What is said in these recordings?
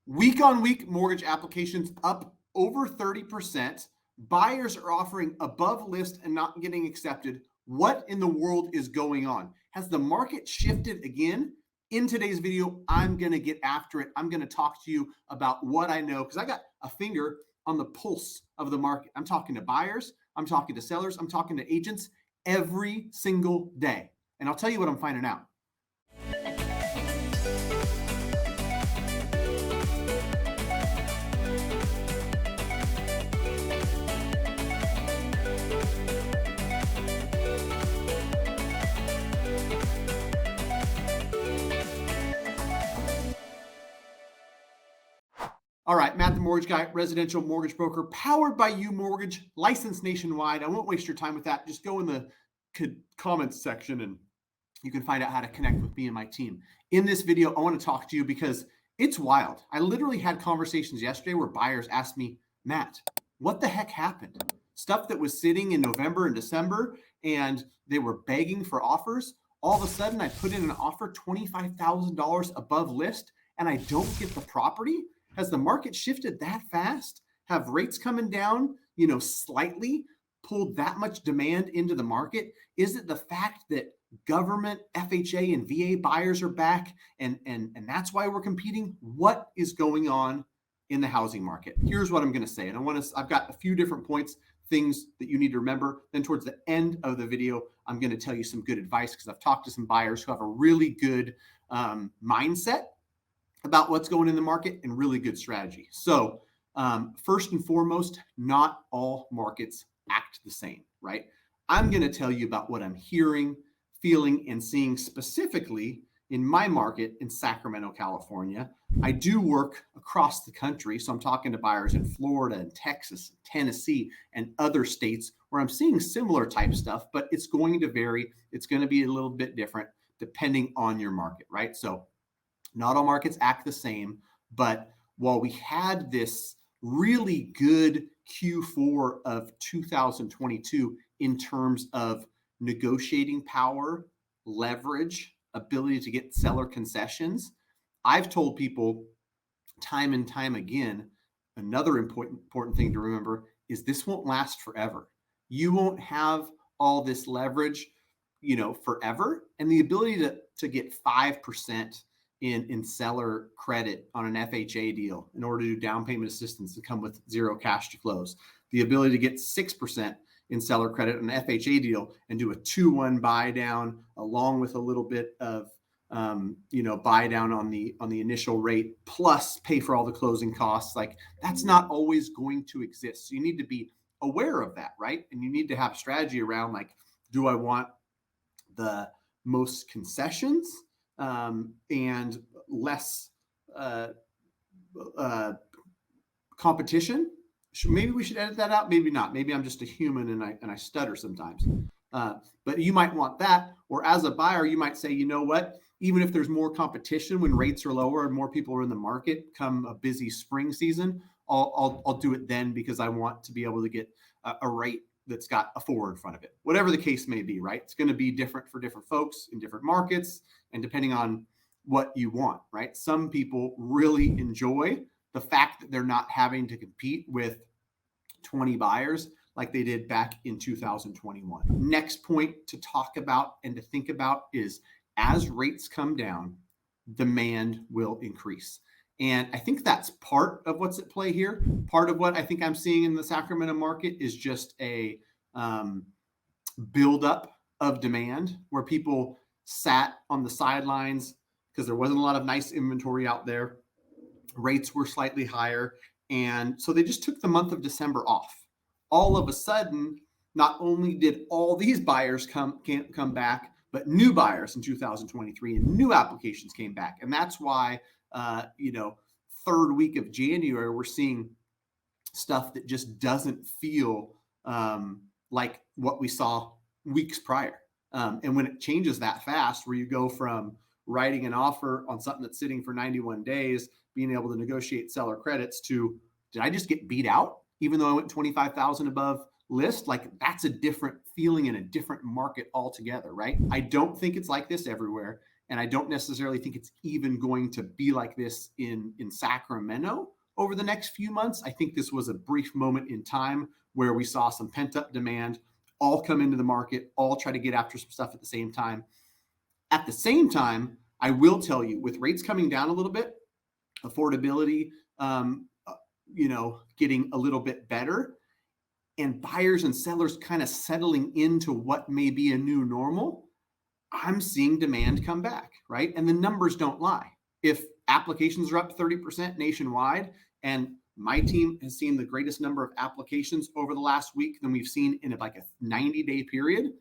Week on week mortgage applications up over 30%. Buyers are offering above list and not getting accepted. What in the world is going on? Has the market shifted again? In today's video, I'm going to get after it. I'm going to talk to you about what I know because I got a finger on the pulse of the market. I'm talking to buyers, I'm talking to sellers, I'm talking to agents every single day. And I'll tell you what I'm finding out. All right, Matt the Mortgage Guy, residential mortgage broker, powered by You Mortgage, licensed nationwide. I won't waste your time with that. Just go in the comments section and you can find out how to connect with me and my team. In this video, I want to talk to you because it's wild. I literally had conversations yesterday where buyers asked me, Matt, what the heck happened? Stuff that was sitting in November and December and they were begging for offers. All of a sudden, I put in an offer $25,000 above list and I don't get the property. Has the market shifted that fast? Have rates coming down, slightly pulled that much demand into the market? Is it the fact that government, FHA, and VA buyers are back and that's why we're competing? What is going on in the housing market? Here's what I'm going to say. And I've got a few different points, things that you need to remember. Then towards the end of the video, I'm going to tell you some good advice because I've talked to some buyers who have a really good mindset about what's going in the market and really good strategy. So first and foremost, not all markets act the same, right? I'm going to tell you about what I'm hearing, feeling, and seeing specifically in my market in Sacramento, California. I do work across the country, so I'm talking to buyers in Florida and Texas, Tennessee, and other states where I'm seeing similar type stuff, but it's going to vary. It's going to be a little bit different depending on your market, right? So not all markets act the same, but while we had this really good Q4 of 2022 in terms of negotiating power, leverage, ability to get seller concessions, I've told people time and time again, another important thing to remember is this won't last forever. You won't have all this leverage, forever. And the ability to get 5% in seller credit on an FHA deal in order to do down payment assistance to come with zero cash to close. The ability to get 6% in seller credit on an FHA deal and do a 2-1 buy down along with a little bit of buy down on the initial rate plus pay for all the closing costs. Like that's not always going to exist. So you need to be aware of that, right? And you need to have a strategy around like, do I want the most concessions and less competition? Maybe we should edit that out. Maybe not. Maybe I'm just a human and I stutter sometimes. But you might want that. Or as a buyer, you might say, you know what? Even if there's more competition when rates are lower and more people are in the market come a busy spring season, I'll do it then because I want to be able to get a rate that's got a 4 in front of it. Whatever the case may be, right? It's going to be different for different folks in different markets and depending on what you want, right? Some people really enjoy the fact that they're not having to compete with 20 buyers like they did back in 2021. Next point to talk about and to think about is as rates come down, demand will increase. And I think that's part of what's at play here. Part of what I think I'm seeing in the Sacramento market is just a buildup of demand where people sat on the sidelines because there wasn't a lot of nice inventory out there. Rates were slightly higher. And so they just took the month of December off. All of a sudden, not only did all these buyers come back, but new buyers in 2023 and new applications came back. And that's why, third week of January, we're seeing stuff that just doesn't feel like what we saw weeks prior. And when it changes that fast, where you go from writing an offer on something that's sitting for 91 days, being able to negotiate seller credits to, did I just get beat out? Even though I went 25,000 above list, like that's a different feeling in a different market altogether, right? I don't think it's like this everywhere. And I don't necessarily think it's even going to be like this in Sacramento over the next few months. I think this was a brief moment in time where we saw some pent up demand all come into the market, all try to get after some stuff at the same time. At the same time, I will tell you, with rates coming down a little bit, affordability, getting a little bit better, and buyers and sellers kind of settling into what may be a new normal, I'm seeing demand come back, right? And the numbers don't lie. If applications are up 30% nationwide, and my team has seen the greatest number of applications over the last week than we've seen in like a 90-day period,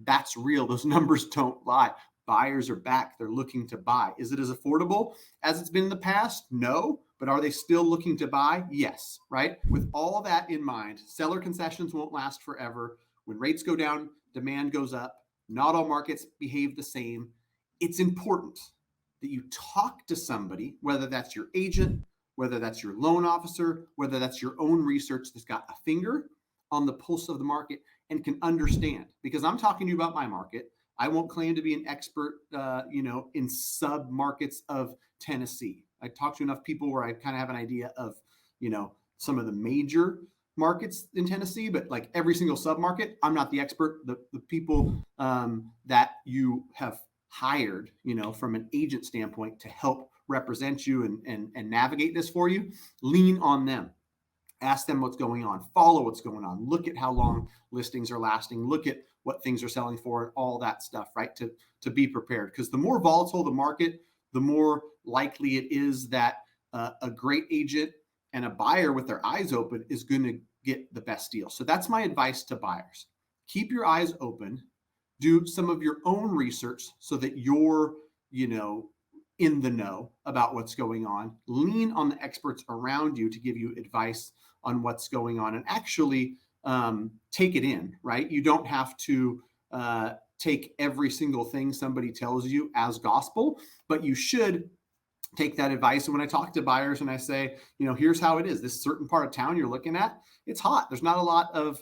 that's real. Those numbers don't lie. Buyers are back. They're looking to buy. Is it as affordable as it's been in the past? No. But are they still looking to buy? Yes, right? With all that in mind, seller concessions won't last forever. When rates go down, demand goes up. Not all markets behave the same. It's important that you talk to somebody, whether that's your agent, whether that's your loan officer, whether that's your own research that's got a finger on the pulse of the market and can understand. Because I'm talking to you about my market. I won't claim to be an expert, in sub markets of Tennessee. I talk to enough people where I kind of have an idea of, some of the major markets in Tennessee, but like every single sub market, I'm not the expert. The people that you have hired, from an agent standpoint to help represent you and navigate this for you, lean on them. Ask them what's going on, follow what's going on, look at how long listings are lasting, look at what things are selling for, and all that stuff, right? To be prepared. Because the more volatile the market, the more likely it is that a great agent and a buyer with their eyes open is going to get the best deal. So that's my advice to buyers. Keep your eyes open, do some of your own research so that you're, in the know about what's going on. Lean on the experts around you to give you advice on what's going on, and actually take it in, right? You don't have to take every single thing somebody tells you as gospel, but you should take that advice. And when I talk to buyers and I say, here's how it is, this certain part of town you're looking at, it's hot. There's not a lot of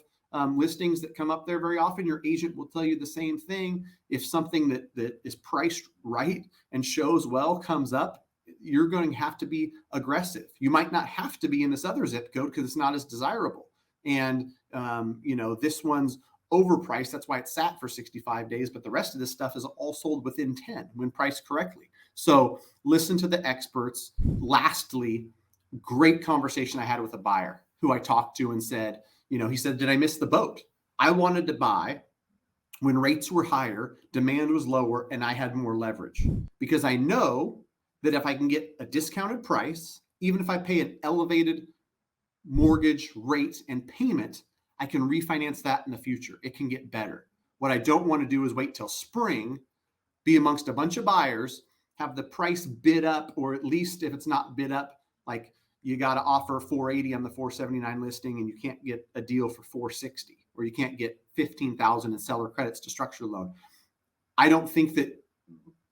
listings that come up there very often. Your agent will tell you the same thing. If something that is priced right and shows well comes up, you're going to have to be aggressive. You might not have to be in this other zip code because it's not as desirable. And, this one's overpriced. That's why it sat for 65 days. But the rest of this stuff is all sold within 10 when priced correctly. So listen to the experts. Lastly, great conversation I had with a buyer who I talked to and said, he said, did I miss the boat? I wanted to buy when rates were higher, demand was lower, and I had more leverage, because I know that if I can get a discounted price, even if I pay an elevated mortgage rate and payment, I can refinance that in the future. It can get better. What I don't want to do is wait till spring, be amongst a bunch of buyers, have the price bid up, or at least if it's not bid up, like you got to offer 480 on the 479 listing and you can't get a deal for 460, or you can't get 15,000 in seller credits to structure a loan. I don't think that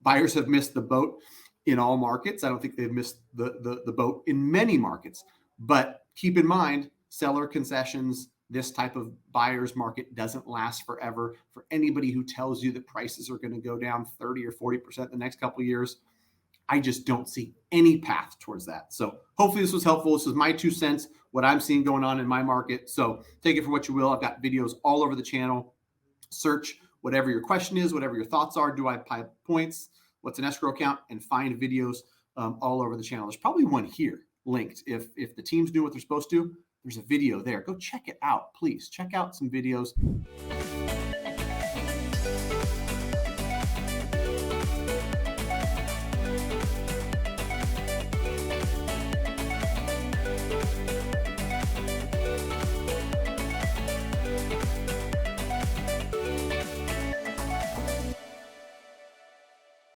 buyers have missed the boat in all markets. I don't think they've missed the boat in many markets, but keep in mind, seller concessions, this type of buyer's market doesn't last forever. For anybody who tells you that prices are going to go down 30 or 40% the next couple of years, I just don't see any path towards that. So hopefully this was helpful. This is my 2 cents, what I'm seeing going on in my market. So take it for what you will. I've got videos all over the channel. Search whatever your question is, whatever your thoughts are. Do I apply points? What's an escrow account? And find videos all over the channel. There's probably one here linked. If the team's doing what they're supposed to, there's a video there. Go check it out, please. Check out some videos.